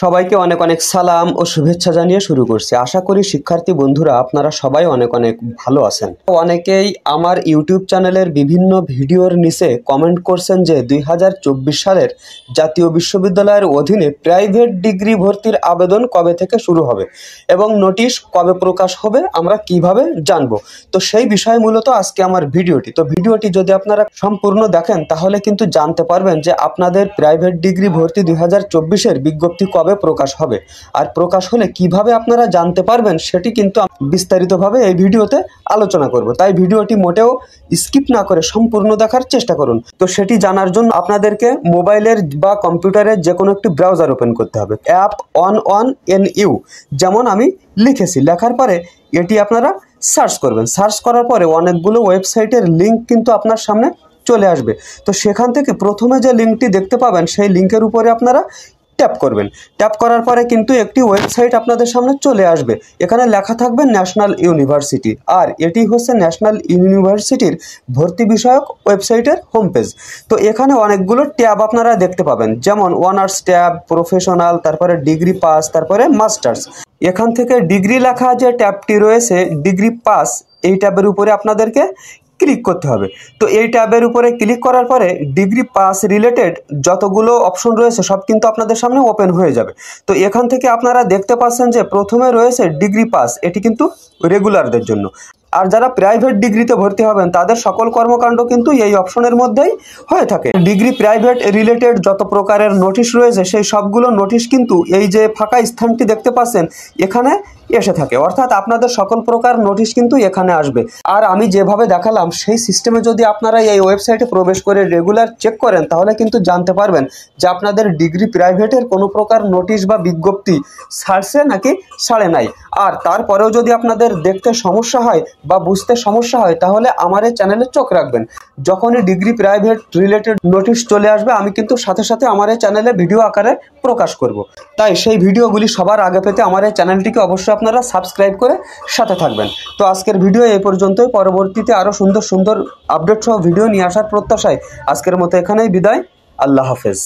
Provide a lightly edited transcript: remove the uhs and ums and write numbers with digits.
সবাইকে অনেক অনেক সালাম ও শুভেচ্ছা জানিয়ে শুরু করছি। আশা করি শিক্ষার্থী বন্ধুরা আপনারা সবাই অনেক অনেক ভালো আছেন। অনেকেই আমার ইউটিউব চ্যানেলের বিভিন্ন ভিডিওর নিচে কমেন্ট করছেন যে 2024 সালের জাতীয় বিশ্ববিদ্যালয়ের অধীনে প্রাইভেট ডিগ্রি ভর্তির আবেদন কবে থেকে শুরু হবে এবং নোটিশ কবে প্রকাশ হবে আমরা কিভাবে জানবো। তো সেই বিষয়ে মূলত আজকে আমার ভিডিওটি। তো ভিডিওটি যদি আপনারা সম্পূর্ণ দেখেন তাহলে কিন্তু জানতে পারবেন যে আপনাদের প্রাইভেট ডিগ্রি ভর্তি 2024-এর বিজ্ঞপ্তি কবে প্রকাশ হবে, আর প্রকাশ হলে কিভাবে আপনারা জানতে পারবেন সেটি কিন্তু বিস্তারিতভাবে এই ভিডিওতে আলোচনা করব। তাই ভিডিওটি মোটেও স্কিপ না করে সম্পূর্ণ দেখার চেষ্টা করুন। তো সেটি জানার জন্য আপনাদেরকে মোবাইলের বা কম্পিউটারের যে কোনো একটি ব্রাউজার ওপেন করতে হবে। অ্যাপ ON1NU যেমন আমি লিখেছি, লেখার পরে এটি আপনারা সার্চ করবেন। সার্চ করার পরে অনেকগুলো ওয়েবসাইটের লিঙ্ক কিন্তু আপনার সামনে চলে আসবে। তো সেখান থেকে প্রথমে যে লিঙ্কটি দেখতে পাবেন সেই লিঙ্কের উপরে আপনারা ট্যাপ করবেন। ট্যাপ করার পরে কিন্তু একটি ওয়েবসাইট আপনাদের সামনে চলে আসবে। এখানে লেখা থাকবে ন্যাশনাল ইউনিভার্সিটি, আর এটি হচ্ছে ন্যাশনাল ইউনিভার্সিটির ভর্তি বিষয়ক ওয়েবসাইটের হোম পেজ। তো এখানে অনেকগুলো ট্যাব আপনারা দেখতে পাবেন, যেমন অনার্স ট্যাব, প্রফেশনাল, তারপরে ডিগ্রি পাস, তারপরে মাস্টার্স। এখান থেকে ডিগ্রি লেখা যে ট্যাবটি রয়েছে ডিগ্রি পাস, এই ট্যাবের উপরে আপনাদেরকে ক্লিক করতে হবে। তো এই ট্যাবের উপরে ক্লিক করার পরে ডিগ্রি পাস রিলেটেড যতগুলো অপশন রয়েছে সব কিন্তু আপনাদের সামনে ওপেন হয়ে যাবে। তো এখান থেকে আপনারা দেখতে পাচ্ছেন যে প্রথমে রয়েছে ডিগ্রি পাস, এটি কিন্তু রেগুলারদের জন্য। আর যারা প্রাইভেট ডিগ্রিতে ভর্তি হবেন তাদের সকল কর্মকাণ্ড কিন্তু এই অপশনের মধ্যেই হয়ে থাকে। ডিগ্রি প্রাইভেট রিলেটেড যত প্রকারের নোটিশ রয়েছে সেই সবগুলো নোটিশ কিন্তু এই যে ফাঁকা স্থানটি দেখতে পাচ্ছেন এখানে এসে থাকে, অর্থাৎ আপনাদের সকল প্রকার নোটিশ কিন্তু এখানে আসবে। আর আমি যেভাবে দেখালাম সেই সিস্টেমে যদি আপনারা এই ওয়েবসাইটে প্রবেশ করে রেগুলার চেক করেন তাহলে কিন্তু জানতে পারবেন যে আপনাদের ডিগ্রি প্রাইভেটের কোনো প্রকার নোটিশ বা বিজ্ঞপ্তি ছাড়ছে নাকি ছাড়ে নাই। আর তারপরেও যদি আপনাদের দেখতে সমস্যা হয় বা বুঝতে সমস্যা হয় তাহলে আমার এই চ্যানেলে চোখ রাখবেন। যখনই ডিগ্রি প্রাইভেট রিলেটেড নোটিশ চলে আসবে আমি কিন্তু সাথে সাথে আমার এই চ্যানেলে ভিডিও আকারে প্রকাশ করব। তাই সেই ভিডিওগুলি সবার আগে পেতে আমার এই চ্যানেলটিকে অবশ্যই আপনারা সাবস্ক্রাইব করে সাথে থাকবেন। তো আজকের ভিডিও এই পর্যন্তই। পরবর্তীতে আরও সুন্দর সুন্দর আপডেট সহ ভিডিও নিয়ে আসার প্রত্যাশায় আজকের মতো এখানেই বিদায়। আল্লাহ হাফেজ।